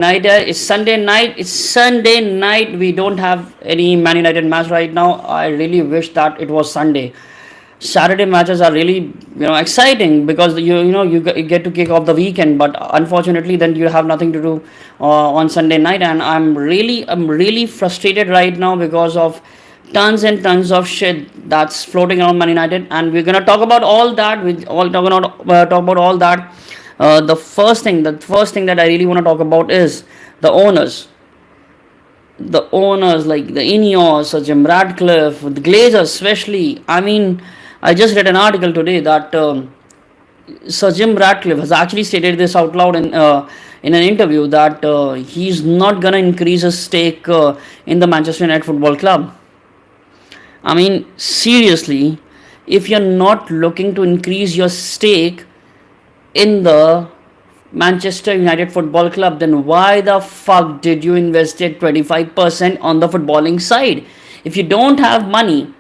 Night. It's Sunday night. It's Sunday night. We don't have any Man United match right now. I really wish that it was Sunday. Saturday matches are really exciting because you get to kick off the weekend. But unfortunately, then you have nothing to do on Sunday night, and I'm really frustrated right now because of tons and tons of shit that's floating around Man United, and we're gonna talk about all that. We all talk about all that. The first thing that I really want to talk about is the owners. The owners like the Ineos, Sir Jim Radcliffe, the Glazers, especially. I mean, I just read an article today that Sir Jim Radcliffe has actually stated this out loud in an interview that he's not gonna increase his stake in the Manchester United Football Club. I mean, seriously, if you're not looking to increase your stake in the Manchester United Football Club, then why the fuck did you invest it 25% on the footballing side? If you don't have money,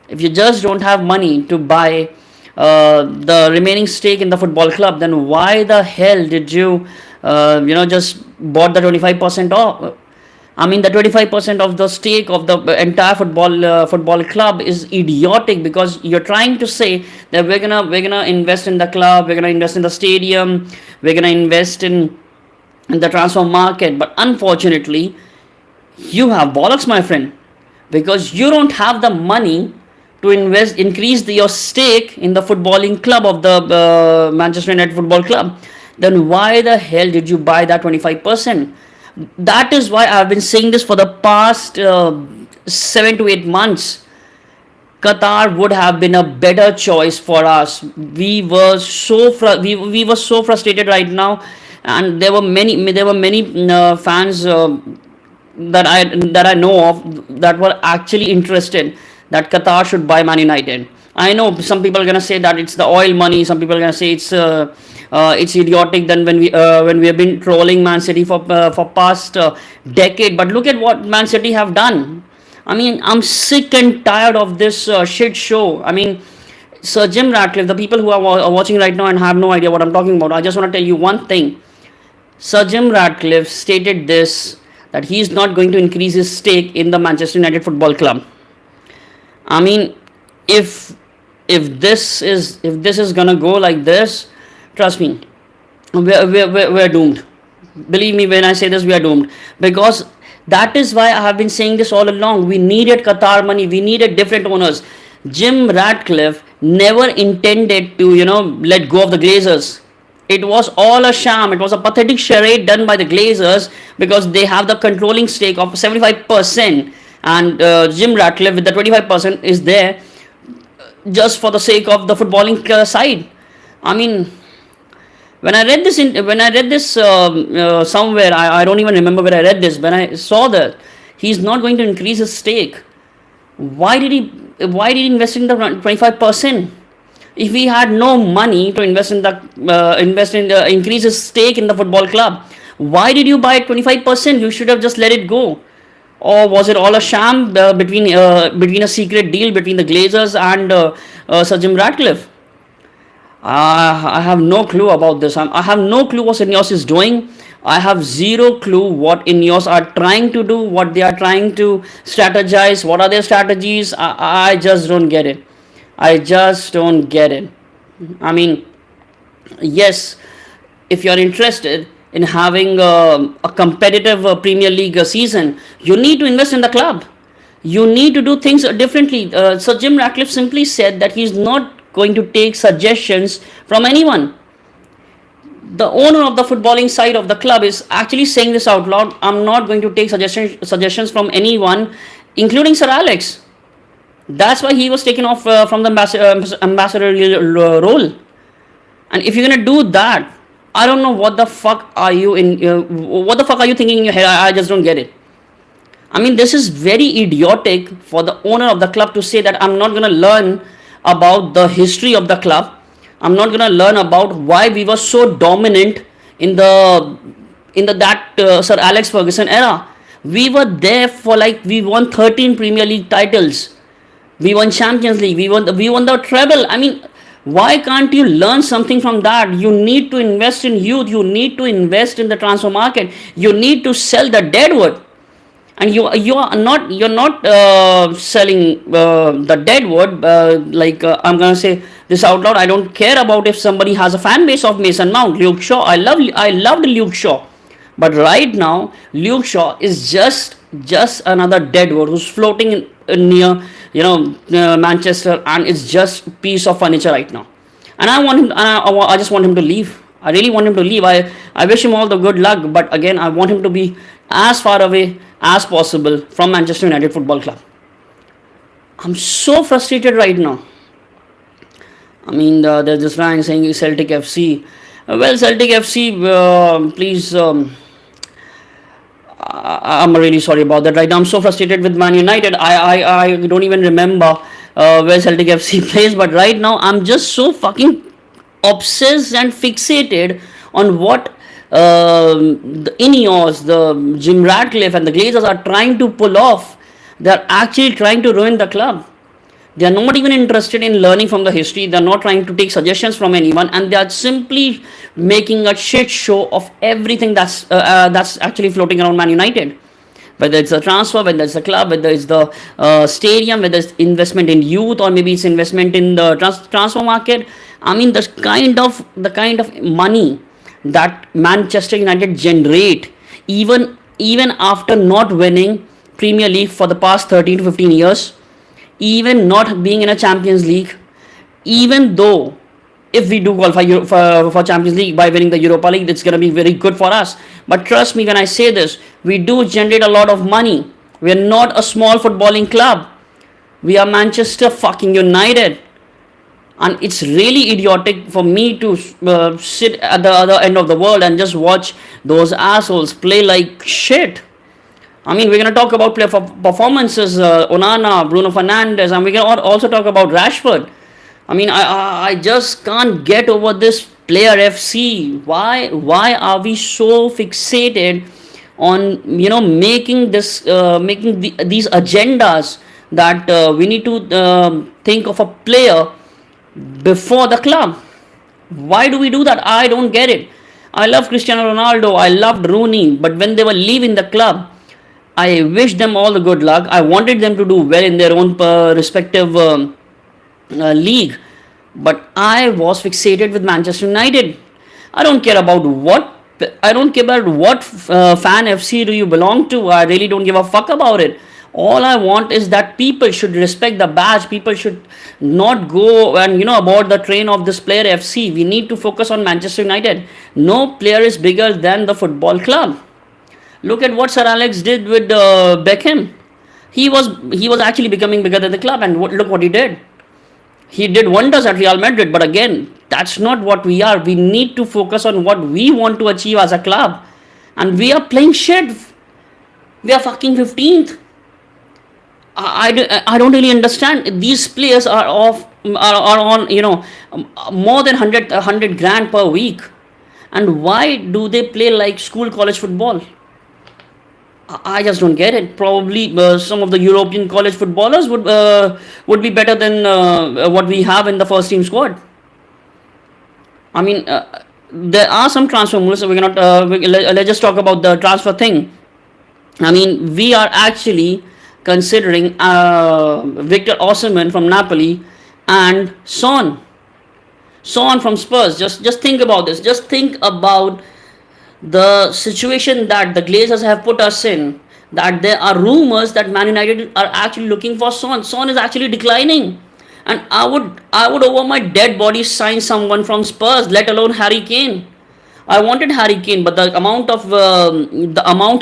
if you just don't have money to buy the remaining stake in the football club, then why the hell did you, just bought the 25% off? I mean, the 25% of the stake of the entire football club is idiotic because you're trying to say that we're gonna invest in the club, we're gonna invest in the stadium, we're gonna invest in the transfer market, but unfortunately, you have bollocks, my friend, because you don't have the money to increase your stake in the footballing club of the Manchester United Football Club. Then why the hell did you buy that 25%? That is why I've been saying this for the past 7 to 8 months. Qatar would have been a better choice for us. We were so frustrated right now, and there were many fans that I know of that were actually interested that Qatar should buy Man United. I know some people are gonna say that it's the oil money. Some people are gonna say it's idiotic. Then when we have been trolling Man City for past decade, but look at what Man City have done. I mean, I'm sick and tired of this shit show. I mean, Sir Jim Ratcliffe, the people who are watching right now and have no idea what I'm talking about, I just want to tell you one thing. Sir Jim Ratcliffe stated this that he's not going to increase his stake in the Manchester United Football Club. I mean, if this is gonna go like this, trust me, we're doomed. Believe me when I say this, we are doomed, because that is why I have been saying this all along. We needed Qatar money, we needed different owners. Jim Ratcliffe never intended to let go of the Glazers. It was all a sham. It was a pathetic charade done by the Glazers because they have the controlling stake of 75%, and Jim Ratcliffe with the 25% is there just for the sake of the footballing side. I mean, when I read this somewhere, I don't even remember where I read this. When I saw that he's not going to increase his stake, why did he invest in the 25%? If he had no money to increase his stake in the football club, why did you buy 25%? You should have just let it go. Or was it all a sham between a secret deal between the Glazers and Sir Jim Ratcliffe? I have no clue about this. I have no clue what Ineos is doing. I have zero clue what Ineos are trying to do, what they are trying to strategize, what are their strategies. I just don't get it. I just don't get it. I mean, yes, if you're interested in having a competitive Premier League season, you need to invest in the club. You need to do things differently. So Jim Ratcliffe simply said that he's not going to take suggestions from anyone. The owner of the footballing side of the club is actually saying this out loud. I'm not going to take suggestions from anyone, including Sir Alex. That's why he was taken off from the ambassadorial role. And if you're gonna do that, I don't know what the fuck are you what the fuck are you thinking in your head? I just don't get it. I mean, this is very idiotic for the owner of the club to say that I'm not gonna learn about the history of the club. I'm not gonna learn about why we were so dominant in that Sir Alex Ferguson era. We were there for we won 13 Premier League titles. We won Champions League. We won the treble. I mean, Why can't you learn something from that? You need to invest in youth. You need to invest in the transfer market. You need to sell the deadwood. And you're not selling the deadwood. I'm gonna say this out loud. I don't care about if somebody has a fan base of Mason Mount, Luke Shaw. I loved Luke Shaw, but right now Luke Shaw is just another deadwood who's floating near Manchester, and it's just a piece of furniture right now. And I want him. I just want him to leave. I really want him to leave. I wish him all the good luck, but again, I want him to be as far away as possible from Manchester United Football Club. I'm so frustrated right now. I mean, there's this line saying Celtic FC. Well, Celtic FC, please. I'm really sorry about that. Right now, I'm so frustrated with Man United. I don't even remember where Celtic FC plays, but right now, I'm just so fucking obsessed and fixated on what the Ineos, the Jim Ratcliffe, and the Glazers are trying to pull off. They're actually trying to ruin the club. They are not even interested in learning from the history. They are not trying to take suggestions from anyone, and they are simply making a shit show of everything that's actually floating around Man United. Whether it's a transfer, whether it's a club, whether it's the stadium, whether it's investment in youth, or maybe it's investment in the transfer market. I mean, the kind of money that Manchester United generate, even after not winning Premier League for the past 13 to 15 years, even not being in a Champions League, even though if we do qualify for Champions League by winning the Europa League, it's going to be very good for us. But trust me when I say this, we do generate a lot of money. We are not a small footballing club. We are Manchester fucking United. And it's really idiotic for me to sit at the other end of the world and just watch those assholes play like shit. I mean, we're going to talk about player performances, Onana, Bruno Fernandes, and we can also talk about Rashford. I mean, I just can't get over this player FC. Why are we so fixated on making these agendas that we need to think of a player before the club? Why do we do that? I don't get it. I love Cristiano Ronaldo. I loved Rooney, but when they were leaving the club, I wish them all the good luck. I wanted them to do well in their own respective league, but I was fixated with Manchester United. I don't care about what fan FC do you belong to. I really don't give a fuck about it. All I want is that people should respect the badge. People should not go and aboard the train of this player FC. We need to focus on Manchester United. No player is bigger than the football club. Look at what Sir Alex did with Beckham. He was actually becoming bigger than the club, and look what he did. He did wonders at Real Madrid, but again, that's not what we are. We need to focus on what we want to achieve as a club, and we are playing shit. We are fucking 15th. I don't really understand. These players are on more than 100 grand per week, and why do they play like school college football? I just don't get it. Probably some of the European college footballers would be better than what we have in the first team squad. I mean, there are some transfer moves. So let's just talk about the transfer thing. I mean, we are actually considering Victor Osimhen from Napoli and Son from Spurs. Just think about this. Just think about the situation that the Glazers have put us in, that there are rumors that Man United are actually looking for Son. Son is actually declining, and I would over my dead body sign someone from Spurs, let alone Harry Kane. I wanted Harry Kane, but the amount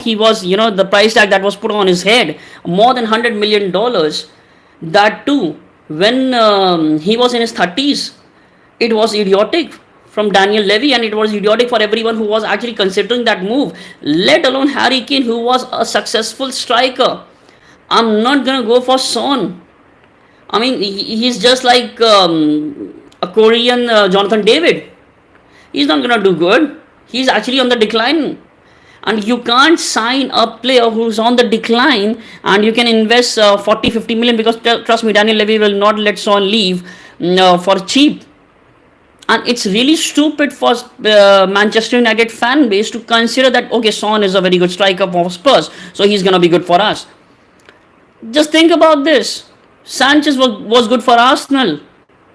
he was, the price tag that was put on his head, more than $100 million. That too, when he was in his 30s, it was idiotic from Daniel Levy, and it was idiotic for everyone who was actually considering that move, let alone Harry Kane, who was a successful striker. I'm not gonna go for Son. I mean, he's just like a Korean Jonathan David. He's not gonna do good. He's actually on the decline, and you can't sign a player who's on the decline and you can invest 40-50 million, because trust me, Daniel Levy will not let Son leave for cheap. And it's really stupid for Manchester United fan base to consider that okay, Son is a very good striker for Spurs, so he's gonna be good for us. Just think about this. Sanchez was good for Arsenal,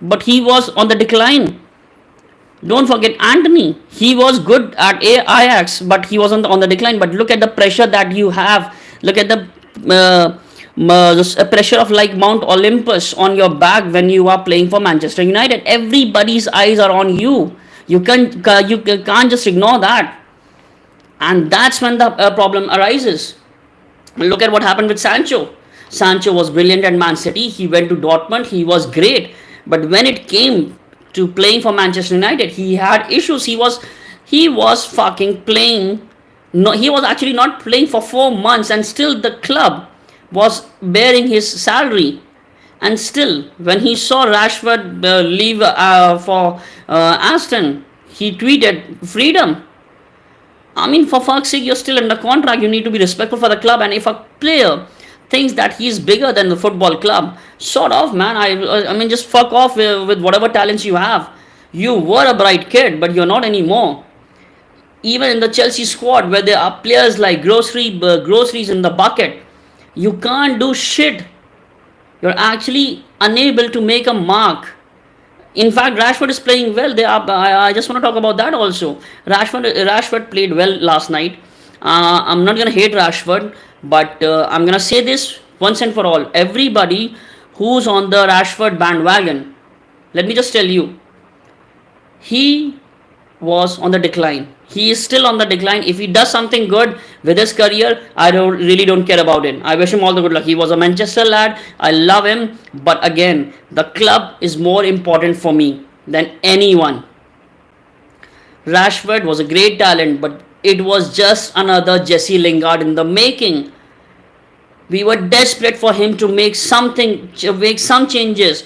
but he was on the decline. Don't forget Anthony. He was good at Ajax, but he was on the decline. But look at the pressure that you have. Look at the pressure of like Mount Olympus on your back when you are playing for Manchester United. Everybody's eyes are on you. You can't just ignore that, and that's when the problem arises. Look at what happened with Sancho. Sancho was brilliant at Man City. He went to Dortmund. He was great. But when it came to playing for Manchester United, he had issues. He was fucking playing. No, he was actually not playing for 4 months, and still the club was bearing his salary. And still, when he saw Rashford leave for Aston, he tweeted freedom. I mean, for fuck's sake, you're still under contract. You need to be respectful for the club. And if a player thinks that he's bigger than the football club, sort of, man. I mean, just fuck off with whatever talents you have. You were a bright kid, but you're not anymore. Even in the Chelsea squad, where there are players like groceries in the bucket, you can't do shit. You're actually unable to make a mark. In fact, Rashford is playing well. I just want to talk about that also. Rashford played well last night. I'm not gonna hate Rashford, but I'm gonna say this once and for all. Everybody who's on the Rashford bandwagon, let me just tell you, he was on the decline. He is still on the decline. If he does something good with his career, I really don't care about it. I wish him all the good luck. He was a Manchester lad. I love him. But again, the club is more important for me than anyone. Rashford was a great talent, but it was just another Jesse Lingard in the making. We were desperate for him to make some changes.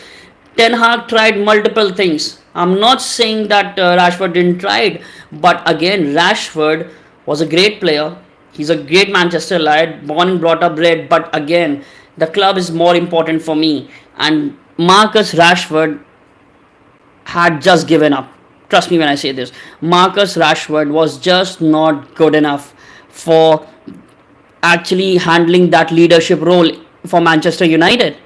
Ten Hag tried multiple things. I'm not saying that Rashford didn't try it, but again, Rashford was a great player. He's a great Manchester lad, born and brought up, bred. But again, the club is more important for me. And Marcus Rashford had just given up. Trust me when I say this. Marcus Rashford was just not good enough for actually handling that leadership role for Manchester United.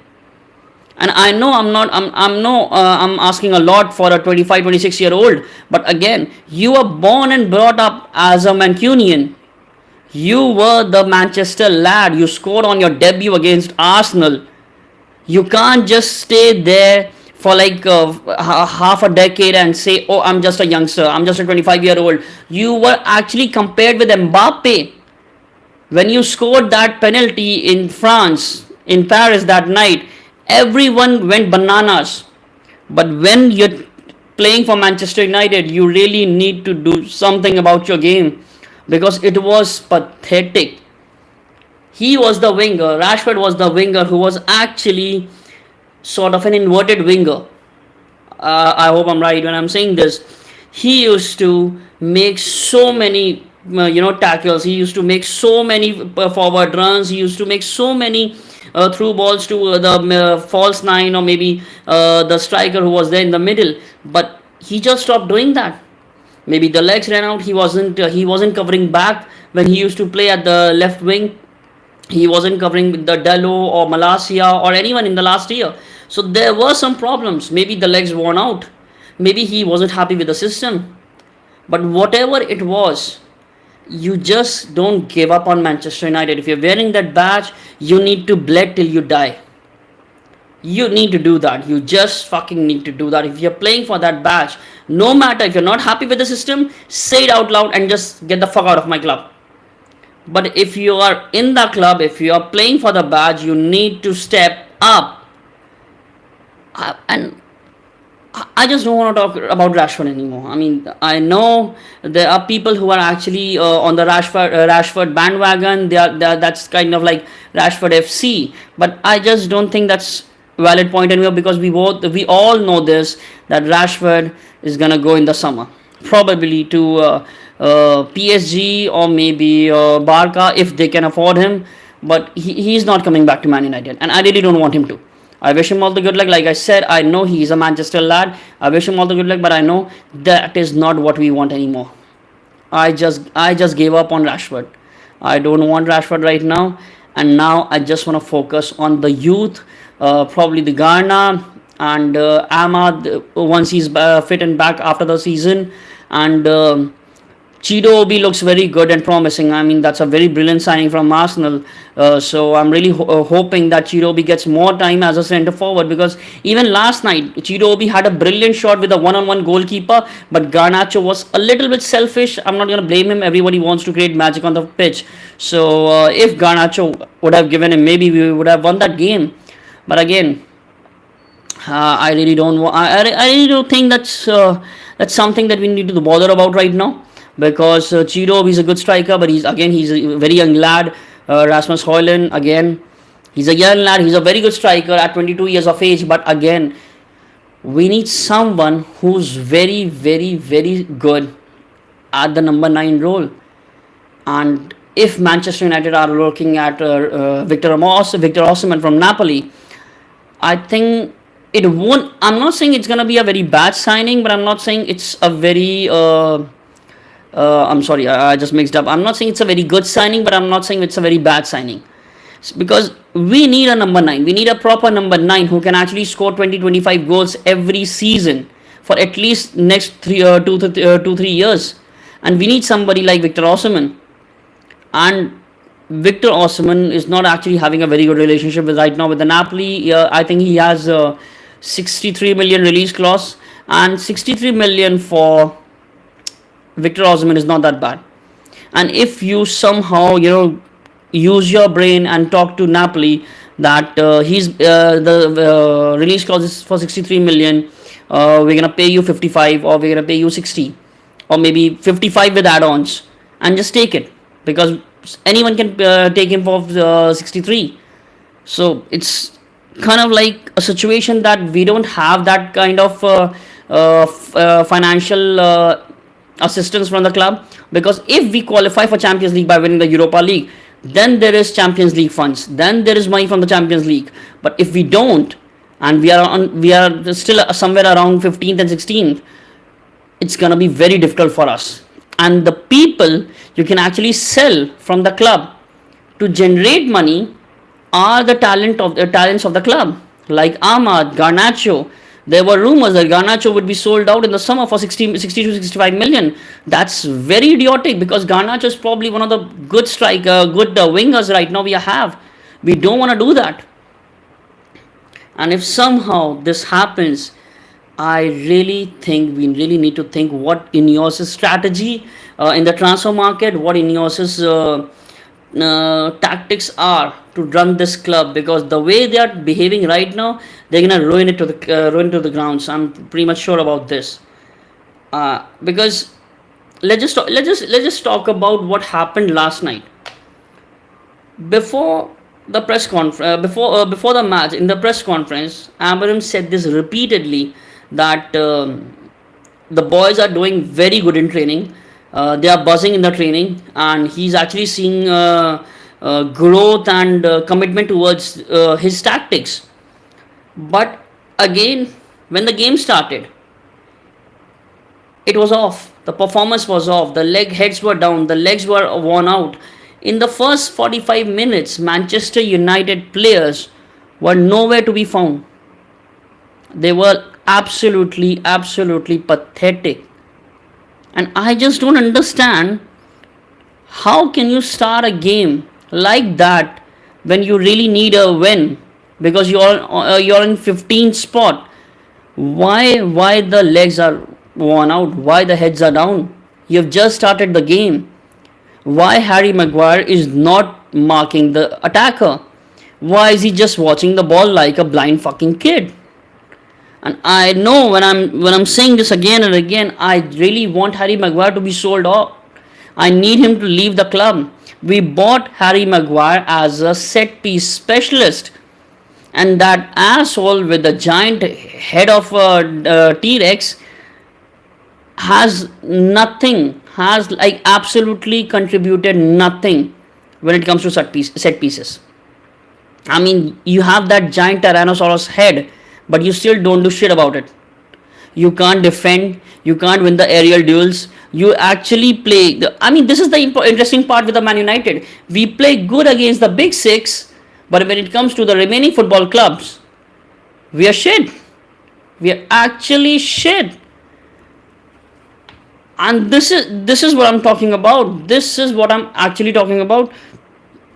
And I know I'm asking a lot for a 25, 26-year-old. But again, you were born and brought up as a Mancunian. You were the Manchester lad. You scored on your debut against Arsenal. You can't just stay there for like half a decade and say, oh, I'm just a youngster. I'm just a 25-year-old. You were actually compared with Mbappe. When you scored that penalty in France, in Paris that night, everyone went bananas. But when you're playing for Manchester United, you really need to do something about your game, because it was pathetic. He was the winger. Rashford was the winger who was actually sort of an inverted winger. I hope I'm right when I'm saying this. He used to make so many tackles. He used to make so many forward runs. He used to make so many through balls to the false nine, or maybe the striker who was there in the middle. But he just stopped doing that. Maybe the legs ran out. He wasn't covering back when he used to play at the left wing. He wasn't covering the Dello or Malasia or anyone in the last year. So there were some problems. Maybe the legs worn out. Maybe he wasn't happy with the system. But whatever it was, you just don't give up on Manchester United. If you're wearing that badge, you need to bleed till you die. You need to do that. You just fucking need to do that. If you're playing for that badge, no matter if you're not happy with the system, say it out loud and just get the fuck out of my club. But if you are in the club, if you are playing for the badge, you need to step up. And I just don't want to talk about Rashford anymore. I mean, I know there are people who are actually on the Rashford bandwagon. That's kind of like Rashford FC. But I just don't think that's a valid point anymore, because we all know this, that Rashford is gonna go in the summer, probably to PSG or maybe Barca if they can afford him. But he's not coming back to Man United, and I really don't want him to. I wish him all the good luck. Like I said, I know he's a Manchester lad. I wish him all the good luck, but I know that is not what we want anymore. I just gave up on Rashford. I don't want Rashford right now, and now I just want to focus on the youth, probably the Garner and Ahmad once he's fit and back after the season, and Chido Obi looks very good and promising. I mean, that's a very brilliant signing from Arsenal. So I'm really hoping that Chido Obi gets more time as a centre forward, because even last night Chido Obi had a brilliant shot with a one-on-one goalkeeper, but Garnacho was a little bit selfish. I'm not going to blame him. Everybody wants to create magic on the pitch. So if Garnacho would have given him, maybe we would have won that game. But again, I really don't. I really don't think that's something that we need to bother about right now, because Chido, he's a good striker, but he's a very young lad. Rasmus Højlund, again, he's a young lad. He's a very good striker at 22 years of age. But again, we need someone who's very, very, very good at the number 9 role. And if Manchester United are looking at Victor Osimhen from Napoli, I think it won't. I'm not saying it's gonna be a very bad signing, but I'm not saying it's a very. I'm sorry, I just mixed up. I'm not saying it's a very good signing, but I'm not saying it's a very bad signing. Because we need a number 9. We need a proper number 9 who can actually score 20-25 goals every season for at least next 2-3 years. And we need somebody like Victor Osimhen. And Victor Osimhen is not actually having a very good relationship with right now with the Napoli. I think he has a 63 million release clause, and 63 million for Victor Osimhen is not that bad. And if you somehow use your brain and talk to Napoli that the release clause is for 63 million, we're gonna pay you 55, or we're gonna pay you 60, or maybe 55 with add-ons, and just take it, because anyone can take him for 63. So it's kind of like a situation that we don't have that kind of financial assistance from the club, because if we qualify for Champions League by winning the Europa League, then there is Champions League funds, then there is money from the Champions League. But if we don't, and we are still somewhere around 15th and 16th, it's gonna be very difficult for us. And the people you can actually sell from the club to generate money are the talents of the club, like Ahmad, Garnacho. There were rumors that Garnacho would be sold out in the summer for 60 to 65 million. That's very idiotic, because Garnacho is probably one of the good wingers right now we have. We don't want to do that. And if somehow this happens, I really think we really need to think what Ineos' strategy in the transfer market, what Ineos' tactics are to run this club, because the way they are behaving right now, they're gonna ruin it to the grounds. I'm pretty much sure about this. Because let's just talk about what happened last night. Before the press conference, before the match, in the press conference, AMORIM said this repeatedly, that the boys are doing very good in training. They are buzzing in the training, and he's actually seeing growth and commitment towards his tactics. But again, when the game started, it was off. The performance was off. The heads were down. The legs were worn out. In the first 45 minutes, Manchester United players were nowhere to be found. They were absolutely pathetic. And I just don't understand, how can you start a game like that when you really need a win, because you're in 15th spot. Why the legs are worn out? Why the heads are down? You've just started the game. Why Harry Maguire is not marking the attacker? Why is he just watching the ball like a blind fucking kid? And I know when I'm saying this again and again, I really want Harry Maguire to be sold off. I need him to leave the club. We bought Harry Maguire as a set piece specialist, and that asshole with the giant head of a T-Rex has absolutely contributed nothing when it comes to set pieces. I mean, you have that giant Tyrannosaurus head, but you still don't do shit about it. You can't defend, you can't win the aerial duels. You actually play. I mean, this is the interesting part with the Man United. We play good against the big six, but when it comes to the remaining football clubs, we are shit. We are actually shit. And this is what I'm talking about. This is what I'm actually talking about.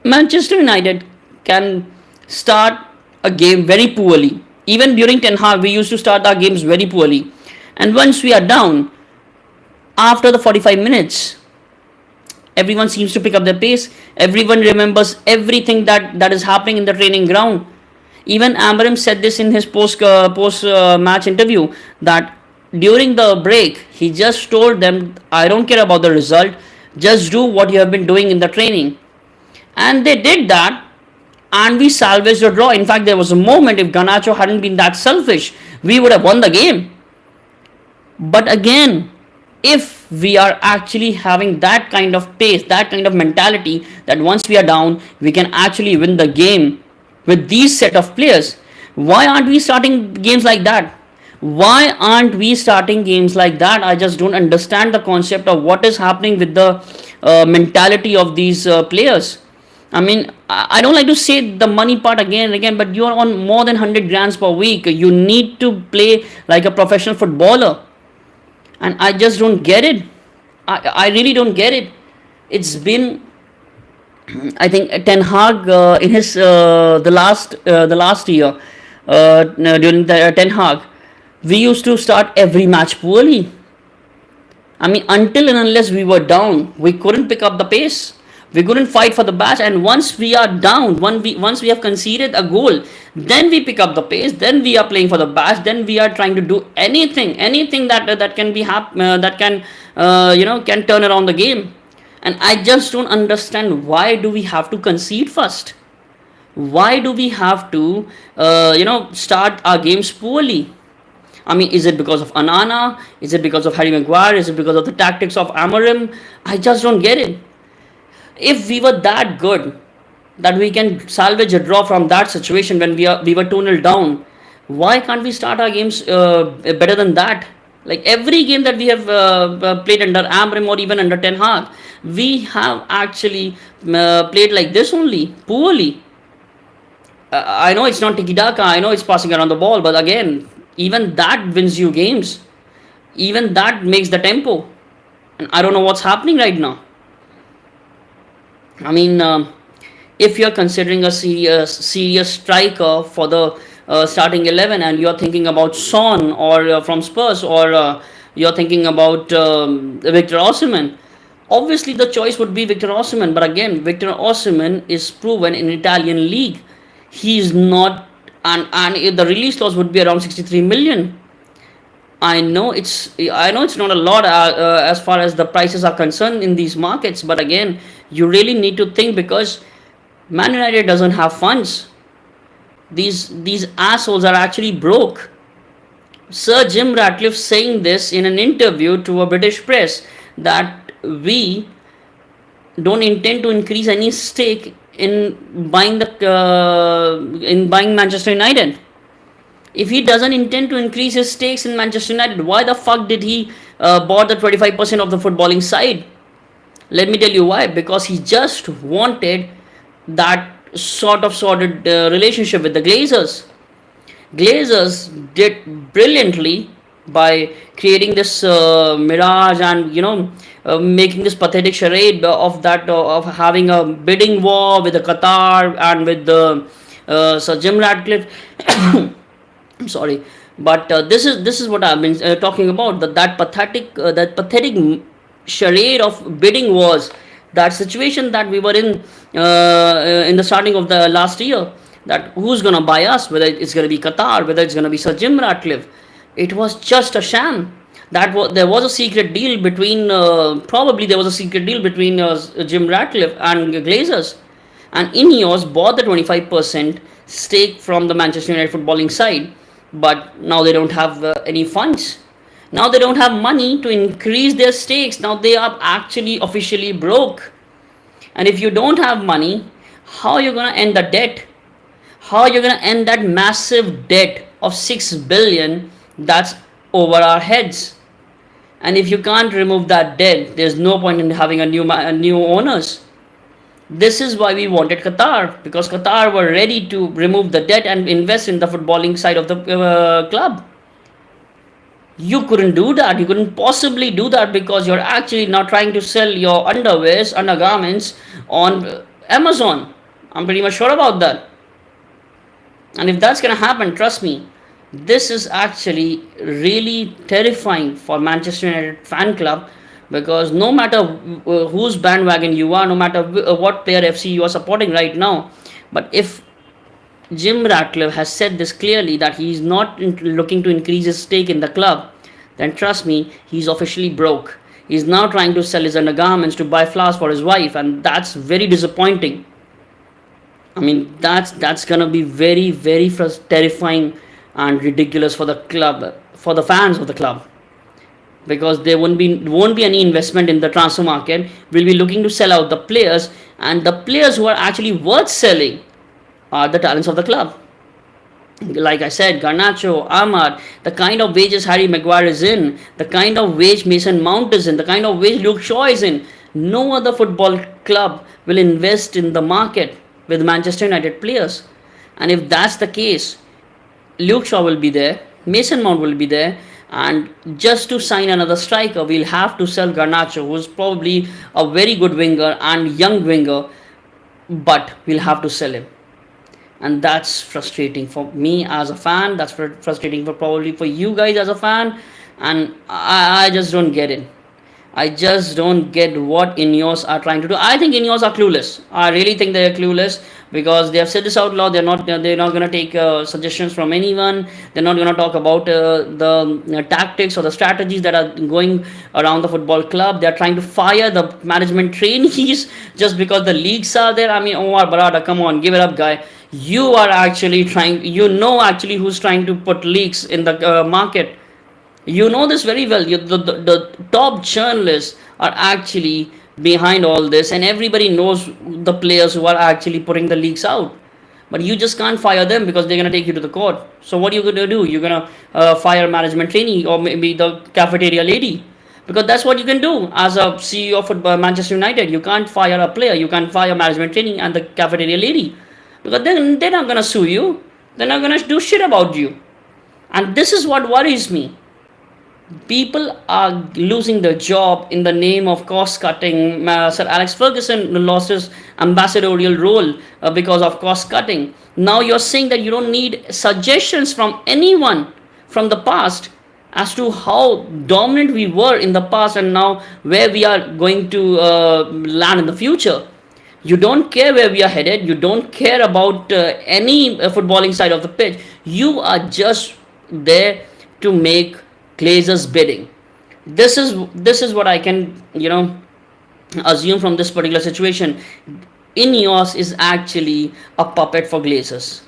Manchester United can start a game very poorly. Even during Ten Hag, we used to start our games very poorly. And once we are down, after the 45 minutes, everyone seems to pick up their pace. Everyone remembers everything that is happening in the training ground. Even AMORIM said this in his post match interview, that during the break he just told them, I don't care about the result, just do what you have been doing in the training. And they did that, and we salvaged a draw. In fact, there was a moment, if Garnacho hadn't been that selfish, we would have won the game. But again, if we are actually having that kind of pace, that kind of mentality, that once we are down, we can actually win the game with these set of players, why aren't we starting games like that? Why aren't we starting games like that? I just don't understand the concept of what is happening with the mentality of these players. I mean, I don't like to say the money part again and again, but you are on more than 100 grands per week. You need to play like a professional footballer. And I just don't get it. I really don't get it. It's been, I think, Ten Hag in his the last year during the Ten Hag, we used to start every match poorly. I mean, until and unless we were down, we couldn't pick up the pace. We couldn't fight for the match, and once we are down, once we have conceded a goal, then we pick up the pace. Then we are playing for the match. Then we are trying to do anything that can be that can can turn around the game. And I just don't understand, why do we have to concede first? Why do we have to start our games poorly? I mean, is it because of Anana? Is it because of Harry Maguire? Is it because of the tactics of Amorim? I just don't get it. If we were that good that we can salvage a draw from that situation when we were 2-0 down, why can't we start our games better than that? Like every game that we have played under Amorim or even under Ten Hag, we have actually played like this only, poorly. I know it's not tiki-taka, I know it's passing around the ball, but again, even that wins you games. Even that makes the tempo. And I don't know what's happening right now. I mean, if you're considering a serious striker for the starting 11, and you're thinking about Son or from Spurs, or you're thinking about Victor Osimhen, obviously the choice would be Victor Osimhen. But again, Victor Osimhen is proven in Italian league. He's not, and the release clause would be around 63 million. I know it's not a lot as far as the prices are concerned in these markets, but again, you really need to think, because Man United doesn't have funds. These assholes are actually broke. Sir Jim Ratcliffe saying this in an interview to a British press, that we don't intend to increase any stake in buying Manchester United. If he doesn't intend to increase his stakes in Manchester United, why the fuck did he bought the 25% of the footballing side? Let me tell you why. Because he just wanted that sort of sordid relationship with the Glazers. Glazers did brilliantly by creating this mirage, and making this pathetic charade of having a bidding war with the Qatar and with the Sir Jim Ratcliffe. I'm sorry, but this is what I've been talking about. That pathetic charade of bidding wars, that situation that we were in the starting of the last year. That who's gonna buy us? Whether it's gonna be Qatar, whether it's gonna be Sir Jim Ratcliffe. It was just a sham. There was a secret deal between probably there was a secret deal between Jim Ratcliffe and Glazers, and Ineos bought the 25% stake from the Manchester United footballing side. But now they don't have any funds. Now they don't have money to increase their stakes. Now they are actually officially broke. And if you don't have money, how are you going to end the debt? How you're gonna end that massive debt of 6 billion that's over our heads? And if you can't remove that debt, there's no point in having a new owners. This is why we wanted Qatar, because Qatar were ready to remove the debt and invest in the footballing side of the club. You couldn't do that. You couldn't possibly do that because you're actually now trying to sell your underwears, undergarments on Amazon. I'm pretty much sure about that. And if that's gonna happen, trust me, this is actually really terrifying for Manchester United fan club, because no matter whose bandwagon you are, no matter what player FC you are supporting right now, but if Jim Ratcliffe has said this clearly that he is not looking to increase his stake in the club, then trust me, he's officially broke. He's now trying to sell his undergarments to buy flowers for his wife, and that's very disappointing. I mean, that's gonna be very, very terrifying and ridiculous for the club, for the fans of the club, because there won't be any investment in the transfer market. We'll be looking to sell out the players, and the players who are actually worth selling are the talents of the club. Like I said, Garnacho, Ahmad, the kind of wages Harry Maguire is in, the kind of wage Mason Mount is in, the kind of wage Luke Shaw is in. No other football club will invest in the market with Manchester United players. And if that's the case, Luke Shaw will be there, Mason Mount will be there, and just to sign another striker, we'll have to sell Garnacho, who's probably a very good winger and young winger, but we'll have to sell him. And that's frustrating for me as a fan. That's frustrating for probably for you guys as a fan, and I just don't get it. I just don't get what Ineos are trying to do. I think Ineos are clueless. I really think they are clueless, because they have said this out loud. They're not going to take suggestions from anyone. They're not going to talk about the tactics or the strategies that are going around the football club. They're trying to fire the management trainees just because the leagues are there. I mean, Omar Barada, come on, give it up, guy. You are actually trying. You know actually who's trying to put leaks in the market. You know this very well. The top journalists are actually behind all this, and everybody knows the players who are actually putting the leaks out. But you just can't fire them because they're gonna take you to the court. So what are you gonna do? You're gonna fire management trainee, or maybe the cafeteria lady, because that's what you can do as a CEO of Manchester United. You can't fire a player. You can't fire management training and the cafeteria lady, because then they're not gonna sue you. They're not gonna do shit about you. And this is what worries me. People are losing their job in the name of cost cutting. Sir Alex Ferguson lost his ambassadorial role because of cost cutting. Now you're saying that you don't need suggestions from anyone from the past as to how dominant we were in the past, and now where we are going to land in the future. You don't care where we are headed. You don't care about any footballing side of the pitch. You are just there to make Glazer's bidding. This is what I can assume from this particular situation. Ineos is actually a puppet for Glazers,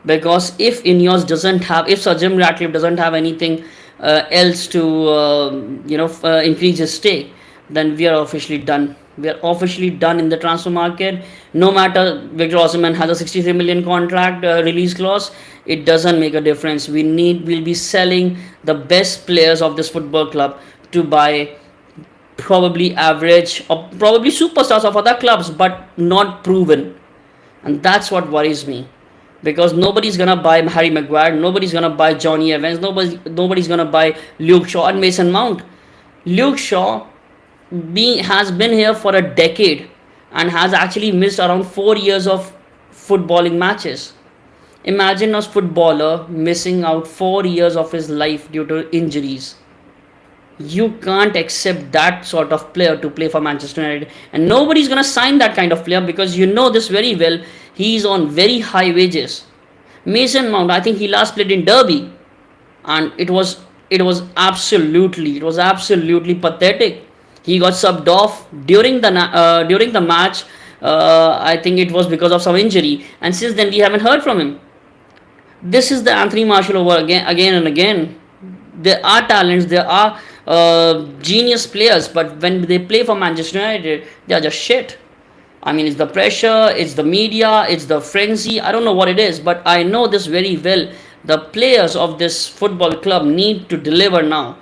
because if Sir Jim Ratcliffe doesn't have anything else to increase his stake, then we are officially done. We are officially done in the transfer market. No matter Victor Osimhen has a 63 million contract release clause, it doesn't make a difference. We'll be selling the best players of this football club to buy probably average or probably superstars of other clubs, but not proven. And that's what worries me, because nobody's gonna buy Harry Maguire, nobody's gonna buy Johnny Evans, nobody's gonna buy Luke Shaw and Mason Mount. Luke Shaw has been here for a decade and has actually missed around 4 years of footballing matches. Imagine a footballer missing out 4 years of his life due to injuries. You can't accept that sort of player to play for Manchester United, and nobody's gonna sign that kind of player, because you know this very well. He's on very high wages. Mason Mount, I think he last played in Derby, and it was absolutely pathetic. He got subbed off during the match. I think it was because of some injury, and since then we haven't heard from him. This is the Anthony Martial over again and again. There are talents, there are genius players, but when they play for Manchester United, they are just shit. I mean, it's the pressure, it's the media, it's the frenzy. I don't know what it is, but I know this very well. The players of this football club need to deliver now,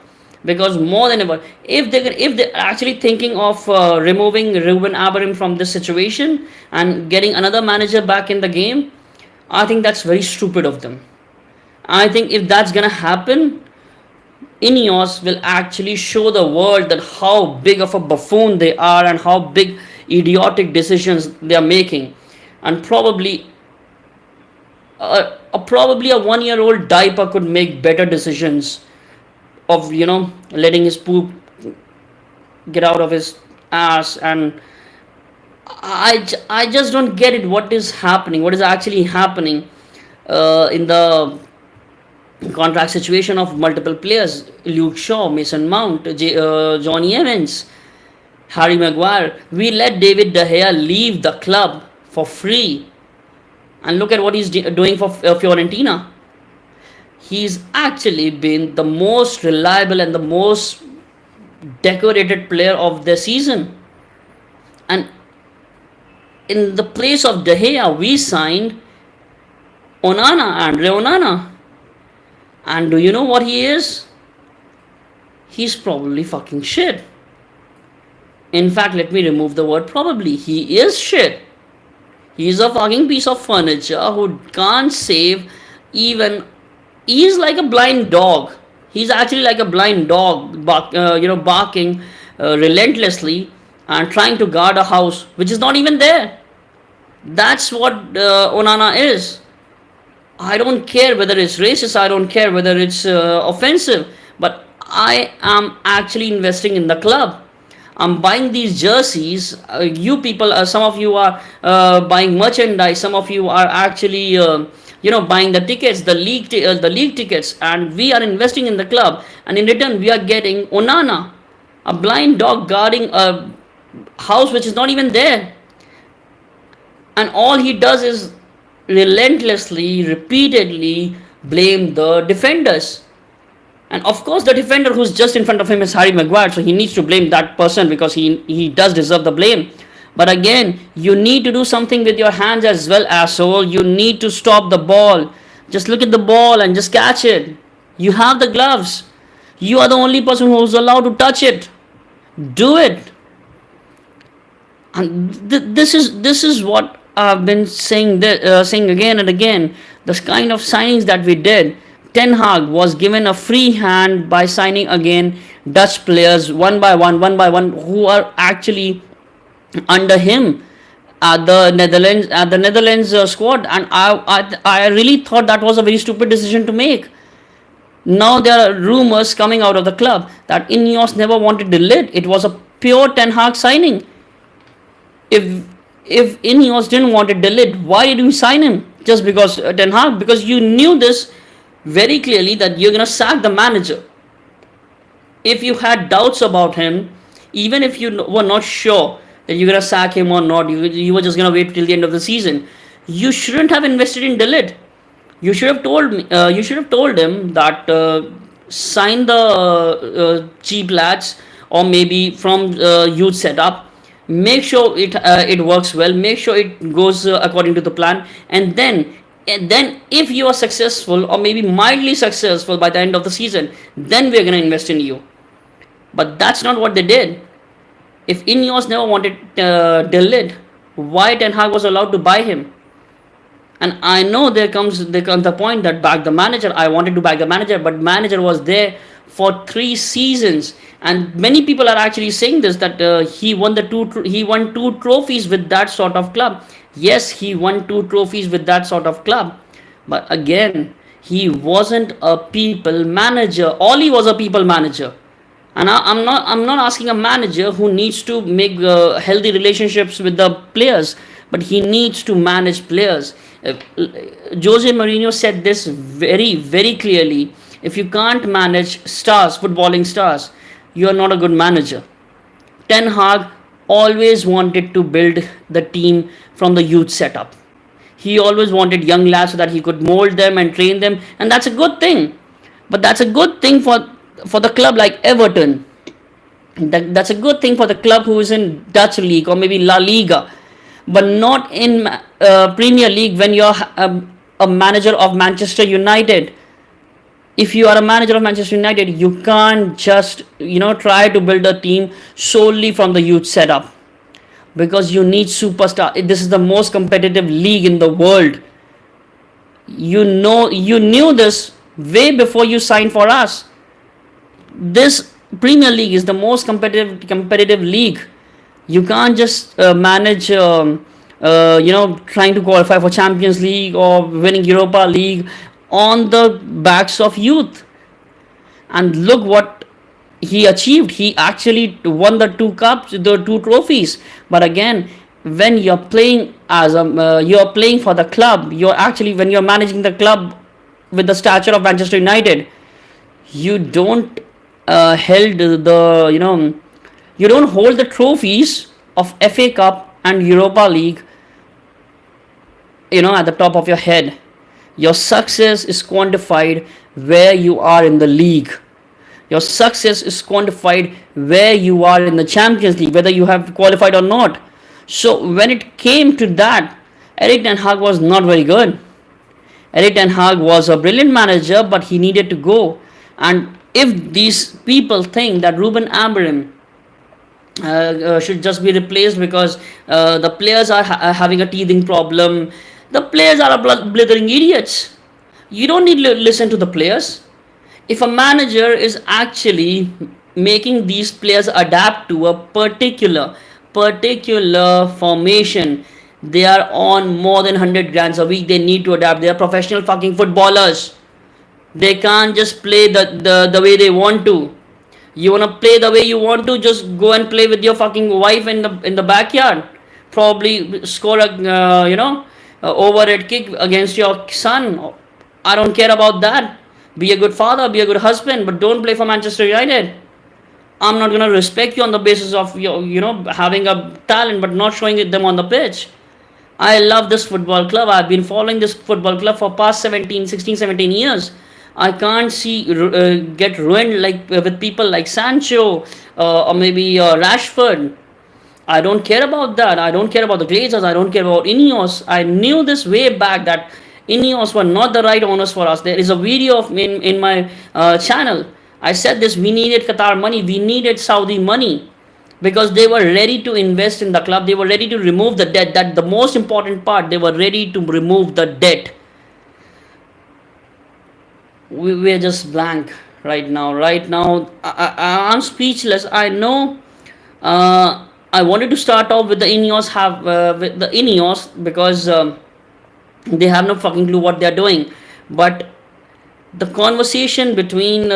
because more than ever, if they're actually thinking of removing Ruben Amorim from this situation and getting another manager back in the game, I think that's very stupid of them. I think if that's gonna happen, Ineos will actually show the world that how big of a buffoon they are and how big idiotic decisions they are making, and probably a 1 year old diaper could make better decisions of letting his poop get out of his ass. And I just don't get it. What is happening? What is actually happening in the contract situation of multiple players? Luke Shaw, Mason Mount, Johnny Evans, Harry Maguire. We let David De Gea leave the club for free, and look at what he's doing for Fiorentina. He's actually been the most reliable and the most decorated player of the season. And in the place of De Gea, we signed Andre Onana. And do you know what he is? He's probably fucking shit. In fact, let me remove the word probably. He is shit. He's a fucking piece of furniture who can't save even. He's like a blind dog. He's actually like a blind dog, barking relentlessly and trying to guard a house which is not even there. That's what Onana is. I don't care whether it's racist, I don't care whether it's offensive, but I am actually investing in the club. I'm buying these jerseys. You people, some of you are buying merchandise. Some of you are actually, buying the tickets, the league tickets, and we are investing in the club. And in return, we are getting Onana, a blind dog guarding a house which is not even there. And all he does is relentlessly, repeatedly blame the defenders. And of course, the defender who's just in front of him is Harry Maguire, so he needs to blame that person because he does deserve the blame. But again, you need to do something with your hands as well, asshole. You need to stop the ball. Just look at the ball and just catch it. You have the gloves. You are the only person who's allowed to touch it. Do it. And this is what I've been saying again and again. The kind of signings that we did. Ten Hag was given a free hand by signing again Dutch players one by one, who are actually under him at the Netherlands squad, and I really thought that was a very stupid decision to make. Now there are rumors coming out of the club that Ineos never wanted the lid. It was a pure Ten Hag signing. If Ineos didn't want the lid, why did you sign him? Just because Ten Hag? Because you knew this very clearly that you're gonna sack the manager. If you had doubts about him, even if you were not sure that you're gonna sack him or not, you were just gonna wait till the end of the season, you shouldn't have invested in De Ligt. You should have told him that sign the cheap lads, or maybe from youth setup. Make sure it works well. Make sure it goes according to the plan, and then if you are successful or maybe mildly successful by the end of the season, then we're gonna invest in you. But that's not what they did. If Ineos never wanted De Ligt, why Ten Hag was allowed to buy him? And I know there comes the point that back the manager. I wanted to back the manager, but manager was there for 3 seasons, and many people are actually saying this, that he won 2 trophies with that sort of club. Yes, he won 2 trophies with that sort of club, but again, he wasn't a people manager. Ollie was a people manager. And I'm not asking a manager who needs to make healthy relationships with the players, but he needs to manage players. Jose Mourinho said this very, very clearly. If you can't manage footballing stars, you are not a good manager. Ten Hag always wanted to build the team from the youth setup. He always wanted young lads so that he could mold them and train them, and that's a good thing. But that's a good thing for the club like Everton. That's a good thing for the club who is in Dutch league or maybe La Liga. but not in Premier League when you're a manager of Manchester United. If you are a manager of Manchester United, you can't just try to build a team solely from the youth setup, because you need superstar. This is the most competitive league in the world. You knew this way before you signed for us. This Premier League is the most competitive league. You can't just manage trying to qualify for Champions League or winning Europa League on the backs of youth. And look what he achieved. He actually won the two cups, the two trophies. But again, when you're playing you're playing for the club, when you're managing the club with the stature of Manchester United, you don't held the you don't hold the trophies of FA Cup and Europa League at the top of your head. Your success is quantified where you are in the league. Your success is quantified where you are in the Champions League, whether you have qualified or not. So when it came to that, Erik ten Hag was not very good. Erik ten Hag was a brilliant manager, but he needed to go. And if these people think that Ruben Amorim should just be replaced because the players are having a teething problem, the players are blithering idiots. You don't need to listen to the players. If a manager is actually making these players adapt to a particular formation, they are on more than 100 grand a week. They need to adapt. They are professional fucking footballers. They can't just play the way they want to. You wanna play the way you want to, just go and play with your fucking wife in the backyard. Probably score a overhead kick against your son. I don't care about that. Be a good father, be a good husband, but don't play for Manchester United. I'm not gonna respect you on the basis of having a talent but not showing them on the pitch. I love this football club. I've been following this football club for past 17 years. I can't see get ruined like with people like Sancho or maybe Rashford. I don't care about that. I don't care about the Glazers. I don't care about Ineos. I knew this way back that Ineos were not the right owners for us. There is a video of me in my channel. I said this: we needed Qatar money. We needed Saudi money, because they were ready to invest in the club. They were ready to remove the debt. That the most important part. They were ready to remove the debt. We're just blank right now. I'm speechless. I know. I wanted to start off with the Ineos because they have no fucking clue what they're doing. But the conversation between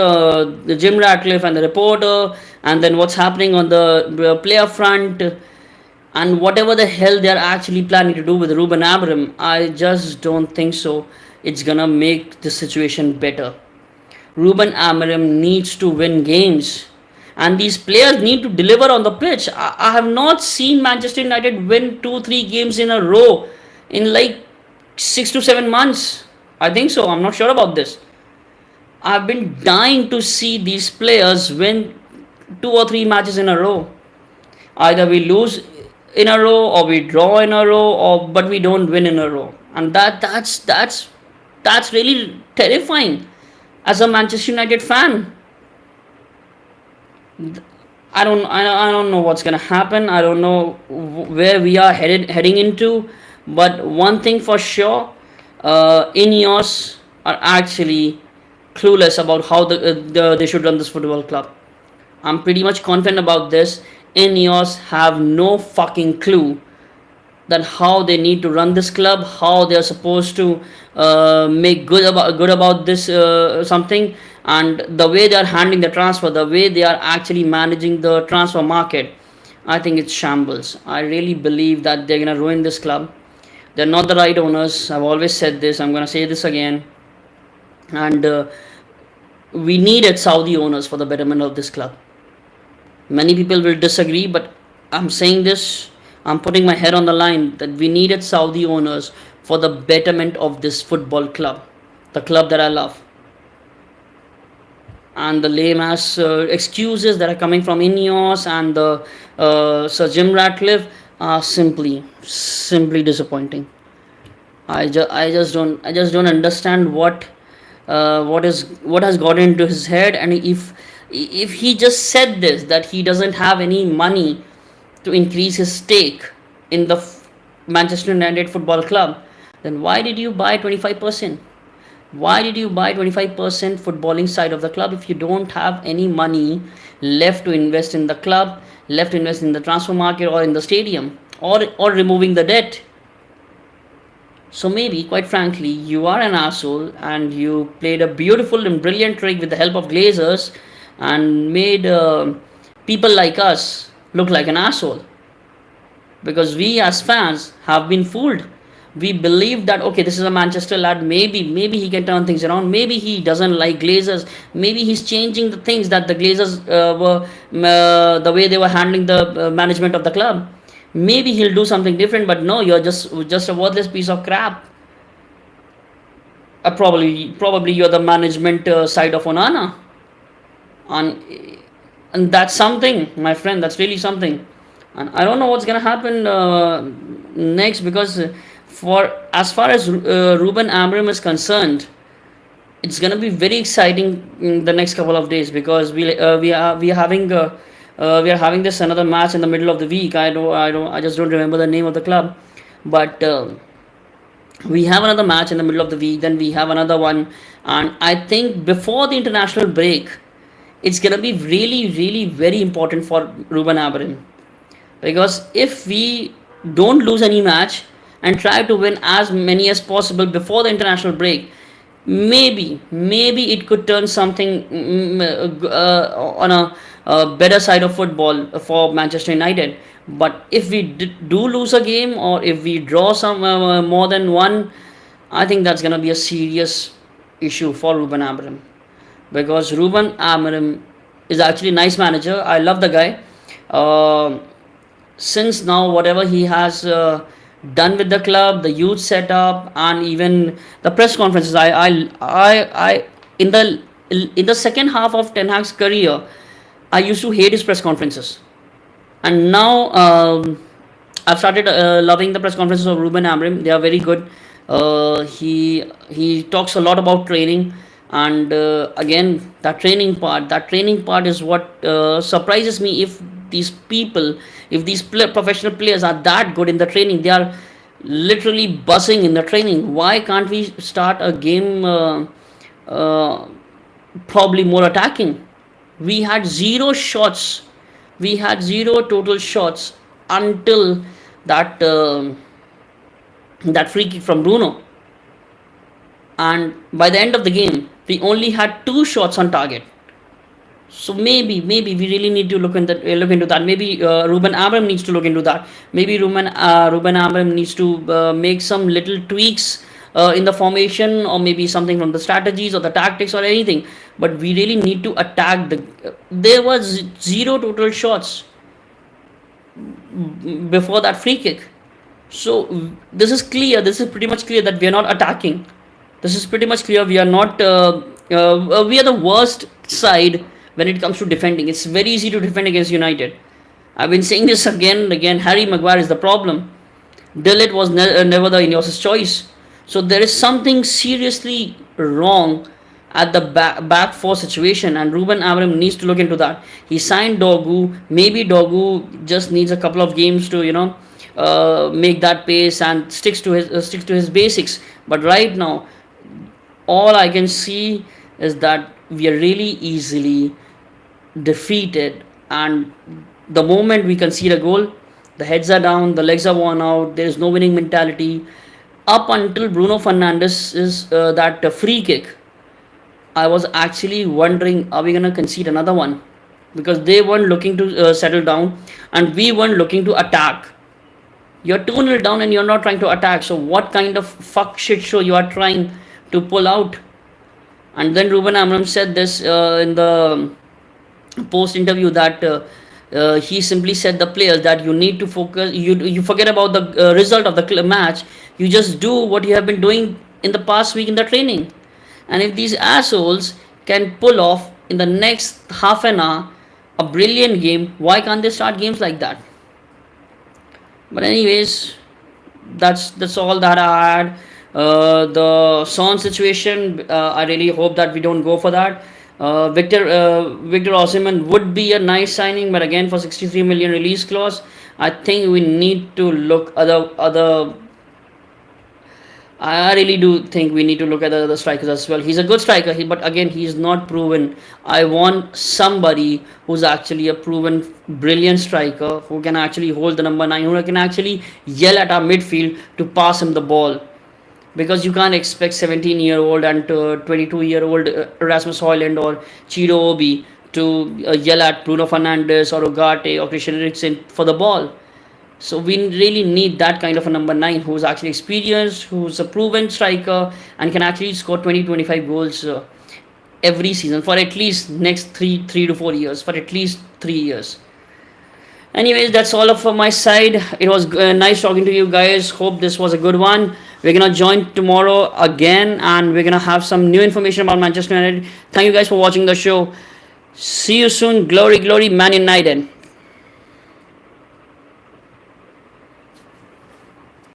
Jim Ratcliffe and the reporter, and then what's happening on the player front, and whatever the hell they're actually planning to do with Ruben Amorim, I just don't think so. It's gonna make the situation better. Ruben Amorim needs to win games, and these players need to deliver on the pitch. I have not seen Manchester United win 2-3 games in a row in like 6 to 7 months. I think so. I'm not sure about this. I've been dying to see these players win 2 or 3 matches in a row. Either we lose in a row or we draw in a row, but we don't win in a row, and that's really terrifying as a Manchester United fan. I don't know what's gonna happen. I don't know where we are heading into. But one thing for sure, Ineos are actually clueless about how they should run this football club. I'm pretty much confident about this. Ineos have no fucking clue that how they need to run this club, how they are supposed to make good about this something, and the way they are handling the transfer, the way they are actually managing the transfer market. I think it's shambles. I really believe that they're gonna ruin this club. They're not the right owners. I've always said this. I'm gonna say this again. And we needed Saudi owners for the betterment of this club. Many people will disagree, but I'm saying this. I'm putting my head on the line that we needed Saudi owners for the betterment of this football club, the club that I love. And the lame ass excuses that are coming from Ineos and Sir Jim Ratcliffe, Simply disappointing. I just don't understand what has got into his head, and if he just said this, that he doesn't have any money to increase his stake in the Manchester United Football Club, then why did you buy 25%? Why did you buy 25% footballing side of the club if you don't have any money left to invest in the club, left to invest in the transfer market or in the stadium, or removing the debt? So maybe, quite frankly, you are an asshole and you played a beautiful and brilliant trick with the help of Glazers and made people like us look like an asshole. Because we as fans have been fooled. We believe that okay, this is a Manchester lad. Maybe he can turn things around. Maybe he doesn't like Glazers. Maybe he's changing the things that the Glazers were the way they were handling the management of the club. Maybe he'll do something different. But no, you're just a worthless piece of crap. Probably you're the management side of Onana, and that's something, my friend. That's really something. And I don't know what's gonna happen next, because for as far as Ruben Amorim is concerned, it's gonna be very exciting in the next couple of days, because we are having this another match in the middle of the week. I just don't remember the name of the club, but we have another match in the middle of the week. Then we have another one, and I think before the international break, it's gonna be really very important for Ruben Amorim, because if we don't lose any match and try to win as many as possible before the international break, maybe it could turn something on a better side of football for Manchester United. But if we do lose a game, or if we draw some more than one, I think that's going to be a serious issue for Ruben Amorim, because Ruben Amorim is actually a nice manager. I love the guy. Uh, since now, whatever he has done with the club, the youth setup, and even the press conferences, I in the second half of Ten Hag's career, I used to hate his press conferences, and now I've started loving the press conferences of Ruben Amorim. They are very good. He talks a lot about training, and again, that training part is what surprises me. If these people, if these professional players are that good in the training, they are literally buzzing in the training. Why can't we start a game uh, probably more attacking? We had zero shots. We had zero total shots until that that free kick from Bruno. And by the end of the game, we only had two shots on target. So maybe we really need to look into that. Maybe Ruben Amorim needs to look into that. Maybe Ruben Amorim needs to make some little tweaks in the formation, or maybe something from the strategies or the tactics or anything. But we really need to attack the. There was zero total shots before that free kick. So this is clear. This is pretty much clear that we are not attacking. This is pretty much clear. We are not. We are the worst side when it comes to defending. It's very easy to defend against United. I've been saying this again and again. Harry Maguire is the problem. Dillet was never the Ineos' choice. So there is something seriously wrong at the back four situation, and Ruben Amorim needs to look into that. He signed Dogu. Maybe Dogu just needs a couple of games to make that pace and sticks to his basics. But right now, all I can see is that we are really easily defeated, and the moment we concede a goal, the heads are down, the legs are worn out, there is no winning mentality. Up until Bruno Fernandes is that free kick, I was actually wondering, are we gonna concede another one? Because they weren't looking to settle down, and we weren't looking to attack. You're 2-0 down and you're not trying to attack. So what kind of fuck shit show you are trying to pull out? And then Ruben Amorim said this in the post interview, that he simply said the players that you need to focus. You forget about the result of the match. You just do what you have been doing in the past week in the training. And if these assholes can pull off in the next half an hour a brilliant game, why can't they start games like that? But anyways, that's all that I had. The Son situation, I really hope that we don't go for that. Victor Osimhen would be a nice signing, but again for 63 million release clause, I think we need to look other. I really do think we need to look at the other strikers as well. He's a good striker, but again, he's not proven. I want somebody who's actually a proven brilliant striker who can actually hold the number 9, who can actually yell at our midfield to pass him the ball. Because you can't expect 17-year-old and 22-year-old Erasmus Højlund or Chiro Obi to yell at Bruno Fernandes or Ugarte or Christian Eriksen for the ball. So we really need that kind of a number 9 who's actually experienced, who's a proven striker and can actually score 20-25 goals every season for at least next 3 to 4 years, for at least 3 years. Anyways, that's all from my side. It was nice talking to you guys. Hope this was a good one. We're gonna join tomorrow again and we're gonna have some new information about Manchester United. Thank you guys for watching the show. See you soon. Glory, glory, Man United.